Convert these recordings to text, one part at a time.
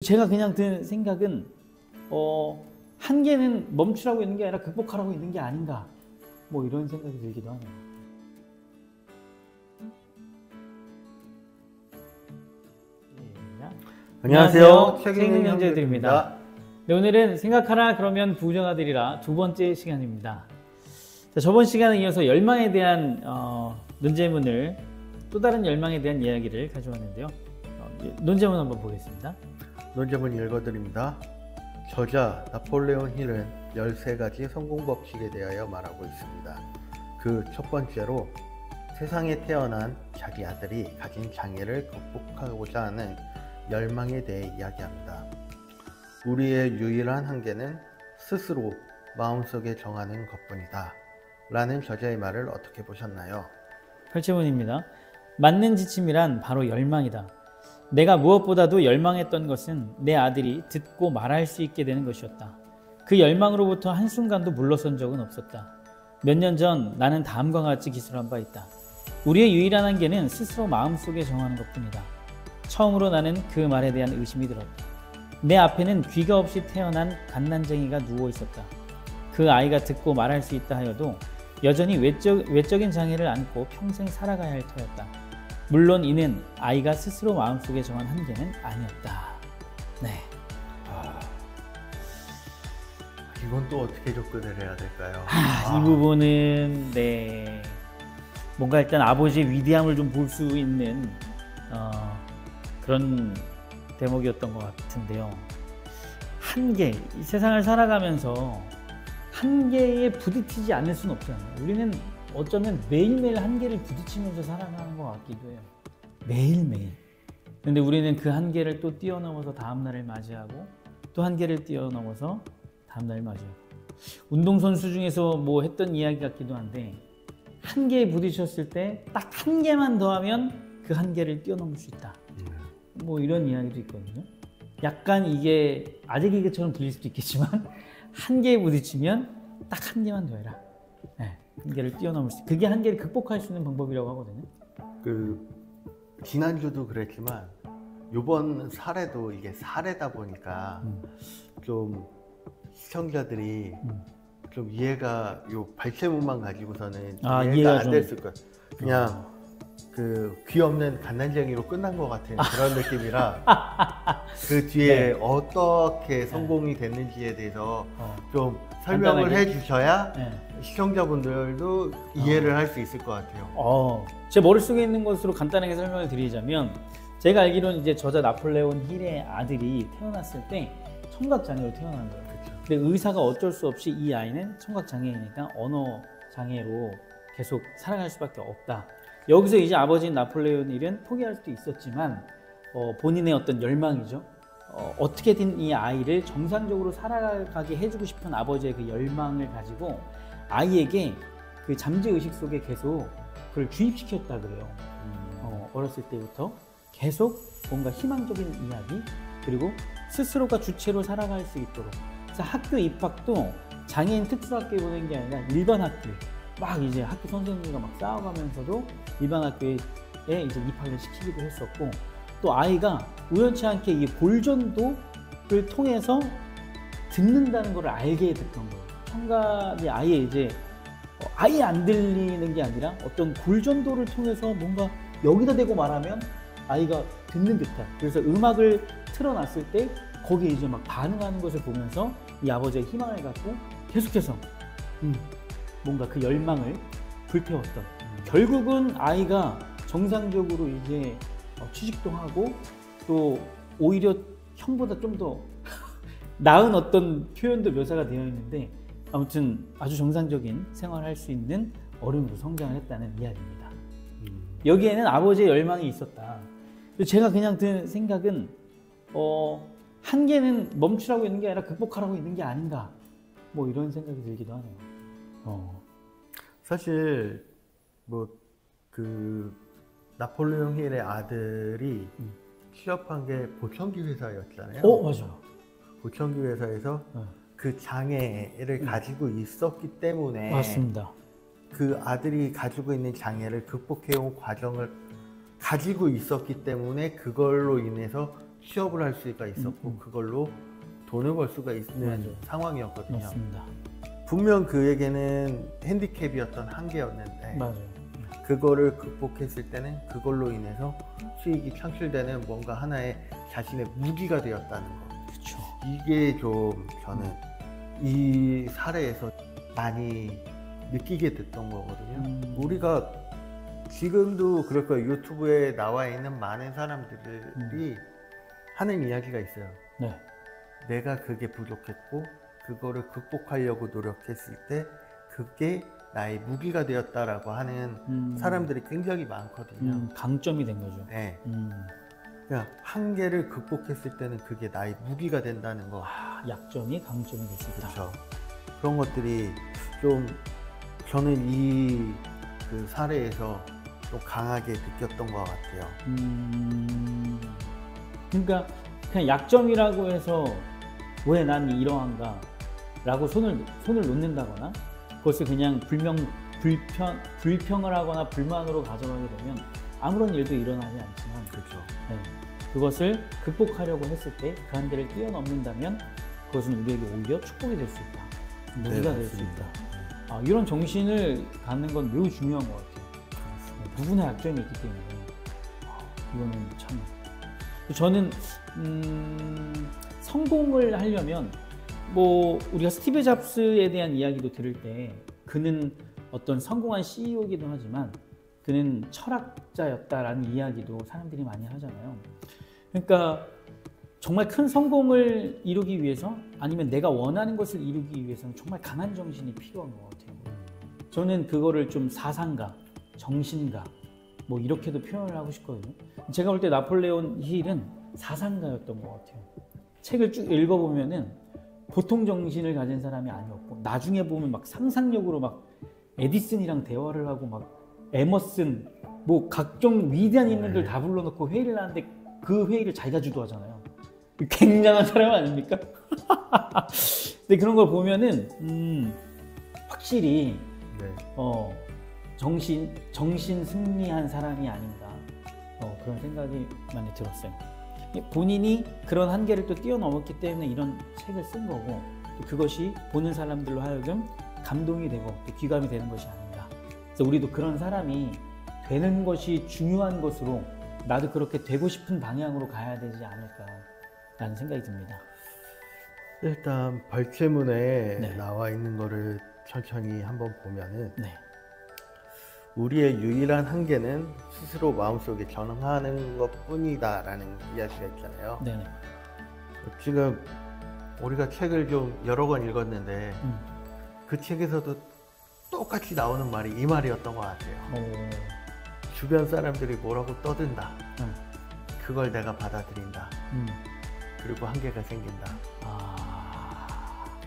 제가 그냥 든 생각은 한계는 멈추라고 있는 게 아니라 극복하라고 있는 게 아닌가, 뭐 이런 생각이 들기도 하네요. 안녕하세요. 책임 형제들입니다. 네, 오늘은 생각하라 그러면 부정하되리라 두 번째 시간입니다. 자, 저번 시간에 이어서 열망에 대한 논제문을, 또 다른 열망에 대한 이야기를 가져왔는데요. 논제문 한번 보겠습니다. 논제문 읽어드립니다. 저자 나폴레온 힐은 13가지 성공 법칙에 대하여 말하고 있습니다. 그 첫 번째로 세상에 태어난 자기 아들이 가진 장애를 극복하고자 하는 열망에 대해 이야기합니다. 우리의 유일한 한계는 스스로 마음속에 정하는 것뿐이다 라는 저자의 말을 어떻게 보셨나요? 8제문입니다. 맞는 지침이란 바로 열망이다. 내가 무엇보다도 열망했던 것은 내 아들이 듣고 말할 수 있게 되는 것이었다. 그 열망으로부터 한순간도 물러선 적은 없었다. 몇 년 전 나는 다음과 같이 기술한 바 있다. 우리의 유일한 한계는 스스로 마음속에 정하는 것뿐이다. 처음으로 나는 그 말에 대한 의심이 들었다. 내 앞에는 귀가 없이 태어난 갓난쟁이가 누워 있었다. 그 아이가 듣고 말할 수 있다 하여도 여전히 외적인 장애를 안고 평생 살아가야 할 터였다. 물론 이는 아이가 스스로 마음속에 정한 한계는 아니었다. 네. 이건 또 어떻게 접근을 해야 될까요? 이 부분은 뭔가 일단 아버지의 위대함을 좀 볼 수 있는 그런 대목이었던 것 같은데요. 한계, 이 세상을 살아가면서 한계에 부딪히지 않을 수는 없잖아요. 우리는 어쩌면 매일매일 한계를 부딪히면서 살아가는 것 같기도 해요. 매일매일. 근데 우리는 그 한계를 또 뛰어넘어서 다음날을 맞이하고, 또 한계를 뛰어넘어서 다음날을 맞이하고. 운동선수 중에서 뭐 했던 이야기 같기도 한데, 한계에 부딪혔을 때 딱 한 개만 더하면 그 한계를 뛰어넘을 수 있다. 뭐 이런 이야기도 있거든요. 약간 이게 아재 개그처럼 들릴 수도 있겠지만 한계에 부딪히면 딱 한 개만 더 해라. 네, 한계를 뛰어넘을 수, 그게 한계를 극복할 수 있는 방법이라고 하거든요. 지난주도 그랬지만 이번 사례도 이게 사례다 보니까 좀 시청자들이 좀 이해가, 요 발췌문만 가지고서는 이해가 안 됐을 거예요. 그냥 귀 없는 갓난쟁이로 끝난 것 같은 그런 느낌이라 그 뒤에 어떻게 성공이 됐는지에 대해서 좀 설명을 해주셔야 시청자분들도 이해를 할 수 있을 것 같아요. 제 머릿속에 있는 것으로 간단하게 설명을 드리자면, 제가 알기로는 이제 저자 나폴레온 힐의 아들이 태어났을 때 청각장애로 태어난 거예요. 근데 의사가 어쩔 수 없이 이 아이는 청각장애이니까 언어장애로 계속 살아갈 수밖에 없다. 여기서 이제 아버지인 나폴레온 힐은 포기할 수도 있었지만 본인의 어떤 열망이죠. 어떻게든 이 아이를 정상적으로 살아가게 해주고 싶은 아버지의 그 열망을 가지고 아이에게 그 잠재의식 속에 계속 그걸 주입시켰다 그래요. 어렸을 때부터 계속 뭔가 희망적인 이야기, 그리고 스스로가 주체로 살아갈 수 있도록. 그래서 학교 입학도 장애인 특수학교에 보낸 게 아니라 일반 학교, 막 이제 학교 선생님과 막 싸워가면서도 일반 학교에 이제 입학을 시키기도 했었고, 또 아이가 우연치 않게 이 골전도를 통해서 듣는다는 걸 알게 됐던 거예요. 청각이 아예 이제 아예 안 들리는 게 아니라 어떤 골전도를 통해서 뭔가 여기다 대고 말하면 아이가 듣는 듯한, 그래서 음악을 틀어놨을 때 거기에 이제 막 반응하는 것을 보면서 이 아버지의 희망을 갖고 계속해서 뭔가 그 열망을 불태웠던, 결국은 아이가 정상적으로 이제 취직도 하고, 또 오히려 형보다 좀 더 나은 어떤 표현도 묘사가 되어 있는데, 아무튼 아주 정상적인 생활을 할 수 있는 어른으로 성장을 했다는 이야기입니다. 여기에는 아버지의 열망이 있었다. 제가 그냥 든 생각은 한계는 멈추라고 있는 게 아니라 극복하라고 있는 게 아닌가, 뭐 이런 생각이 들기도 하네요. 사실 나폴레옹 힐의 아들이 취업한 게 보청기 회사였잖아요. 맞아요. 보청기 회사에서 그 장애를 가지고 있었기 때문에, 맞습니다. 그 아들이 가지고 있는 장애를 극복해온 과정을 가지고 있었기 때문에 그걸로 인해서 취업을 할 수가 있었고 그걸로 돈을 벌 수가 있는 맞아요. 상황이었거든요. 맞습니다. 분명 그에게는 핸디캡이었던 한계였는데 맞아요. 그거를 극복했을 때는 그걸로 인해서 수익이 창출되는 뭔가 하나의 자신의 무기가 되었다는 거. 그렇죠. 이게 좀 저는 이 사례에서 많이 느끼게 됐던 거거든요. 우리가 지금도 그럴 거예요. 유튜브에 나와 있는 많은 사람들이 하는 이야기가 있어요. 네. 내가 그게 부족했고 그거를 극복하려고 노력했을 때 그게 나의 무기가 되었다라고 하는 사람들이 굉장히 많거든요. 강점이 된 거죠. 네. 그냥 한계를 극복했을 때는 그게 나의 무기가 된다는 거. 약점이 강점이 될 수 있다. 그렇죠. 그런 것들이 좀 저는 이 그 사례에서 좀 강하게 느꼈던 것 같아요. 그러니까 그냥 약점이라고 해서 왜 난 이러한가 라고 손을 놓는다거나 그것을 그냥 불평을 하거나 불만으로 가져가게 되면 아무런 일도 일어나지 않지만 그렇죠. 네, 그것을 극복하려고 했을 때 그 한계를 뛰어넘는다면 그것은 우리에게 오히려 축복이 될 수 있다. 무기가 될 수 있다. 이런 정신을 갖는 건 매우 중요한 것 같아요. 누구나 약점이 있기 때문에 이거는 참 저는 성공을 하려면 뭐 우리가 스티브 잡스에 대한 이야기도 들을 때 그는 어떤 성공한 CEO이기도 하지만 그는 철학자였다라는 이야기도 사람들이 많이 하잖아요. 그러니까 정말 큰 성공을 이루기 위해서 아니면 내가 원하는 것을 이루기 위해서는 정말 강한 정신이 필요한 것 같아요. 저는 그거를 좀 사상가, 정신가 뭐 이렇게도 표현을 하고 싶거든요. 제가 볼 때 나폴레온 힐은 사상가였던 것 같아요. 책을 쭉 읽어보면은 보통 정신을 가진 사람이 아니었고 나중에 보면 막 상상력으로 막 에디슨이랑 대화를 하고 막 에머슨 뭐 각종 위대한 인물들 다 불러놓고 회의를 하는데 그 회의를 자기가 주도하잖아요. 굉장한 사람 아닙니까? 근데 그런 걸 보면은 확실히 정신 승리한 사람이 아닌가 그런 생각이 많이 들었어요. 본인이 그런 한계를 또 뛰어넘었기 때문에 이런 책을 쓴 거고 또 그것이 보는 사람들로 하여금 감동이 되고 또 귀감이 되는 것이 아닌가. 그래서 우리도 그런 사람이 되는 것이 중요한 것으로 나도 그렇게 되고 싶은 방향으로 가야 되지 않을까라는 생각이 듭니다. 일단 벌채문에 나와 있는 거를 천천히 한번 보면은 우리의 유일한 한계는 스스로 마음속에 전응하는 것뿐이다 라는 이야기가 있잖아요. 네네. 지금 우리가 책을 좀 여러 권 읽었는데 그 책에서도 똑같이 나오는 말이 이 말이었던 것 같아요. 주변 사람들이 뭐라고 떠든다. 그걸 내가 받아들인다. 그리고 한계가 생긴다.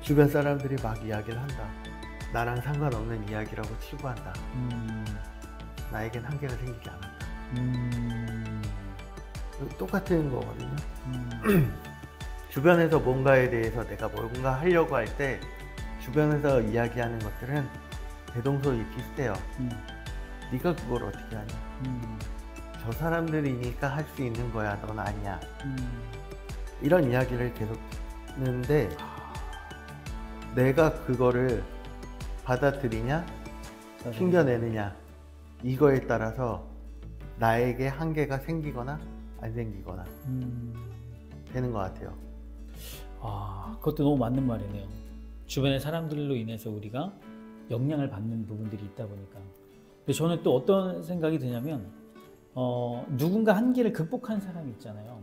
주변 사람들이 막 이야기를 한다. 나랑 상관없는 이야기라고 치부한다. 나에겐 한계가 생기지 않았다. 똑같은 거거든요. 주변에서 뭔가에 대해서 내가 뭔가 하려고 할 때 주변에서 이야기하는 것들은 대동소이 비슷해요. 네가 그걸 어떻게 하냐. 저 사람들이니까 할 수 있는 거야. 넌 아니야. 이런 이야기를 계속 듣는데 내가 그거를 받아들이냐 튕겨내느냐 이거에 따라서 나에게 한계가 생기거나 안 생기거나 되는 것 같아요. 그것도 너무 맞는 말이네요. 주변의 사람들로 인해서 우리가 영향을 받는 부분들이 있다 보니까. 근데 저는 또 어떤 생각이 드냐면 누군가 한계를 극복한 사람이 있잖아요.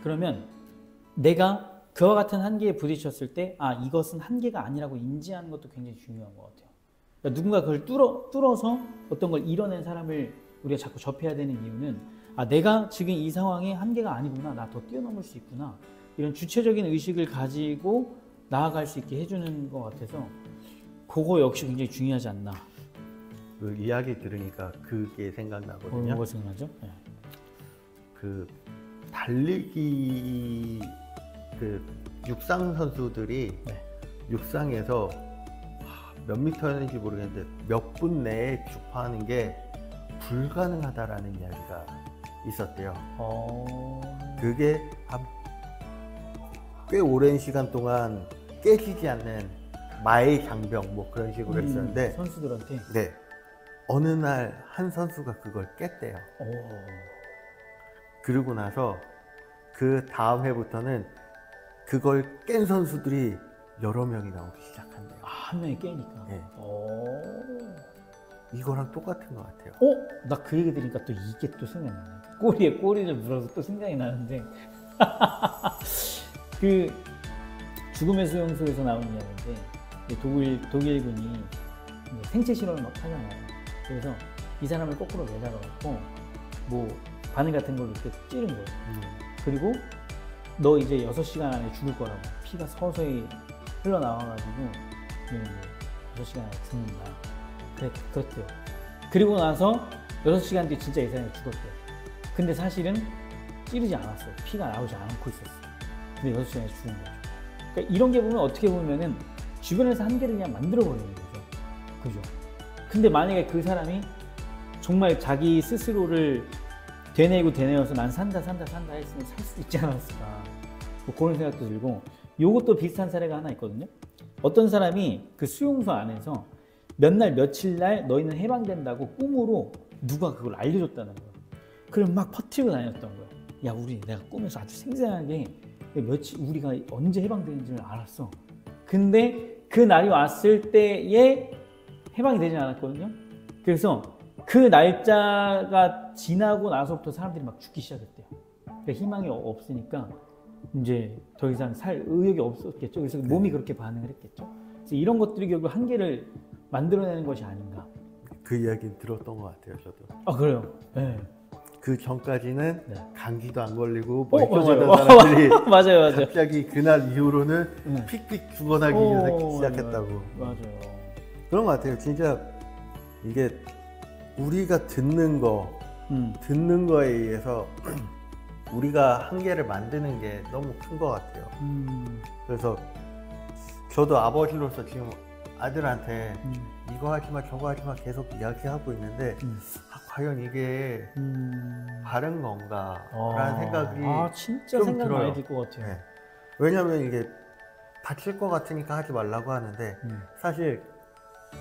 그러면 내가 그와 같은 한계에 부딪혔을 때 이것은 한계가 아니라고 인지하는 것도 굉장히 중요한 것 같아요. 그러니까 누군가 그걸 뚫어서 어떤 걸 이뤄낸 사람을 우리가 자꾸 접해야 되는 이유는 내가 지금 이 상황에 한계가 아니구나. 나 더 뛰어넘을 수 있구나. 이런 주체적인 의식을 가지고 나아갈 수 있게 해주는 것 같아서 그거 역시 굉장히 중요하지 않나. 그 이야기 들으니까 그게 생각나거든요. 뭐가 생각나죠? 그 달리기 그 육상 선수들이 육상에서 몇 미터였는지 모르겠는데 몇 분 내에 주파하는 게 불가능하다라는 이야기가 있었대요. 그게 꽤 오랜 시간 동안 깨지지 않는 마의 장병 뭐 그런 식으로 했었는데 선수들한테. 네. 어느 날 한 선수가 그걸 깼대요. 그러고 나서 그 다음 해부터는 그걸 깬 선수들이 여러 명이 나오기 시작한대요. 한 명이 깨니까. 네. 이거랑 똑같은 것 같아요. 나 그 얘기 들으니까 또 이게 또 생각나네. 꼬리에 꼬리를 물어서 또 생각이 나는데 그 죽음의 수용소에서 나온 이야기인데 독일군이 생체 실험을 막 하잖아요. 그래서 이 사람을 거꾸로 매달아갖고 뭐 바늘 같은 걸로 이렇게 찌른 거예요. 그리고 너 이제 6시간 안에 죽을 거라고. 피가 서서히 흘러나와가지고 6시간 안에 죽는다. 그랬대요. 그리고 나서 6시간 뒤에 진짜 이 사람이 죽었대요. 근데 사실은 찌르지 않았어요. 피가 나오지 않고 있었어요. 근데 6시간에 죽은 거죠. 그러니까 이런 게 보면 어떻게 보면은 주변에서 한계를 그냥 만들어버리는 거죠. 그죠? 근데 만약에 그 사람이 정말 자기 스스로를 되뇌어서 난 산다 했으면 살 수도 있지 않았을까. 뭐 그런 생각도 들고, 요것도 비슷한 사례가 하나 있거든요. 어떤 사람이 그 수용소 안에서 몇 날 며칠 날 너희는 해방된다고 꿈으로 누가 그걸 알려줬다는 거야. 그럼 막 퍼뜨리고 다녔던 거야. 야, 내가 꿈에서 아주 생생하게 우리가 언제 해방되는지를 알았어. 근데 그 날이 왔을 때에 해방이 되지 않았거든요. 그래서 그 날짜가 지나고 나서부터 사람들이 막 죽기 시작했대요. 그러니까 희망이 없으니까 이제 더 이상 살 의욕이 없었겠죠. 그래서 몸이 그렇게 반응을 했겠죠. 그래서 이런 것들이 결국 한계를 만들어내는 것이 아닌가. 그 이야기 들었던 것 같아요, 저도. 아, 그래요? 네. 그 전까지는 네. 감기도 안 걸리고 멀쩡하던 맞아요. 사람들이 맞아요. 갑자기 그날 이후로는 픽픽 죽어나기 시작했다고. 맞아요. 그런 것 같아요. 진짜 이게 우리가 듣는 거에 의해서 우리가 한계를 만드는 게 너무 큰 것 같아요. 그래서 저도 아버지로서 지금 아들한테 이거 하지마 저거 하지마 계속 이야기하고 있는데 과연 이게 바른 건가 라는 생각이 진짜 좀 생각 들어요. 많이 들 것 같아요. 네. 왜냐면 이게 다칠 것 같으니까 하지 말라고 하는데 사실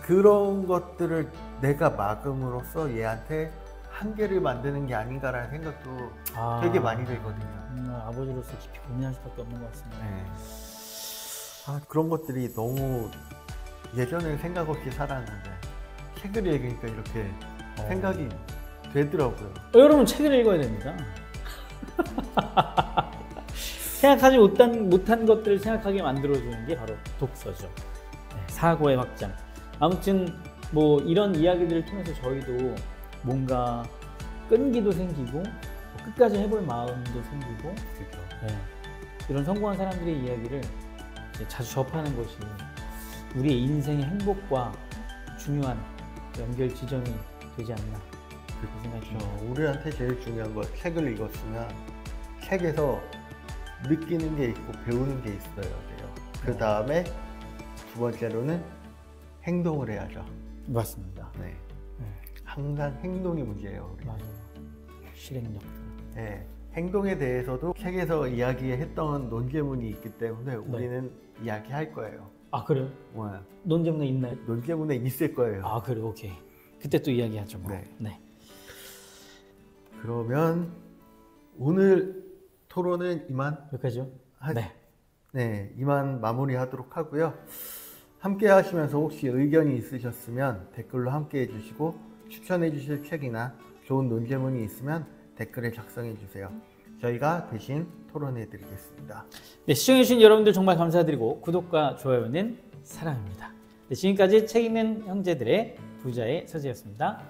그런 것들을 내가 막음으로써 얘한테 한계를 만드는 게 아닌가라는 생각도 되게 많이 들거든요. 아버지로서 깊이 고민할 수밖에 없는 것 같습니다. 네. 그런 것들이 너무 예전에는 생각 없이 살았는데 책을 읽으니까 이렇게 생각이 되더라고요. 여러분 책을 읽어야 됩니다. 생각하지 못한 것들을 생각하게 만들어주는 게 바로 독서죠. 사고의 확장. 아무튼 뭐 이런 이야기들을 통해서 저희도 뭔가 끈기도 생기고 끝까지 해볼 마음도 생기고 그렇죠. 이런 성공한 사람들의 이야기를 자주 접하는 것이 우리의 인생의 행복과 중요한 연결 지점이 되지 않나 그렇게 생각이 듭니다. 우리한테 제일 중요한 건 책을 읽었으면 책에서 느끼는 게 있고 배우는 게 있어야 돼요. 그 다음에 두 번째로는 행동을 해야죠. 맞습니다. 네. 항상 행동이 문제예요. 우리. 맞아요. 실행력. 네. 행동에 대해서도 책에서 이야기했던 논제문이 있기 때문에 우리는 이야기할 거예요. 아, 그래요? 뭐 논제문에 있나요? 논제문에 있을 거예요. 아, 그래, 오케이. 그때 또 이야기하죠. 뭐. 네. 그러면 오늘 토론은 이만 여기까지요? 네, 이만 마무리하도록 하고요. 함께 하시면서 혹시 의견이 있으셨으면 댓글로 함께 해주시고 추천해 주실 책이나 좋은 논제문이 있으면 댓글에 작성해 주세요. 저희가 대신 토론해 드리겠습니다. 네, 시청해주신 여러분들 정말 감사드리고 구독과 좋아요는 사랑입니다. 네, 지금까지 책 읽는 형제들의 부자의 서재였습니다.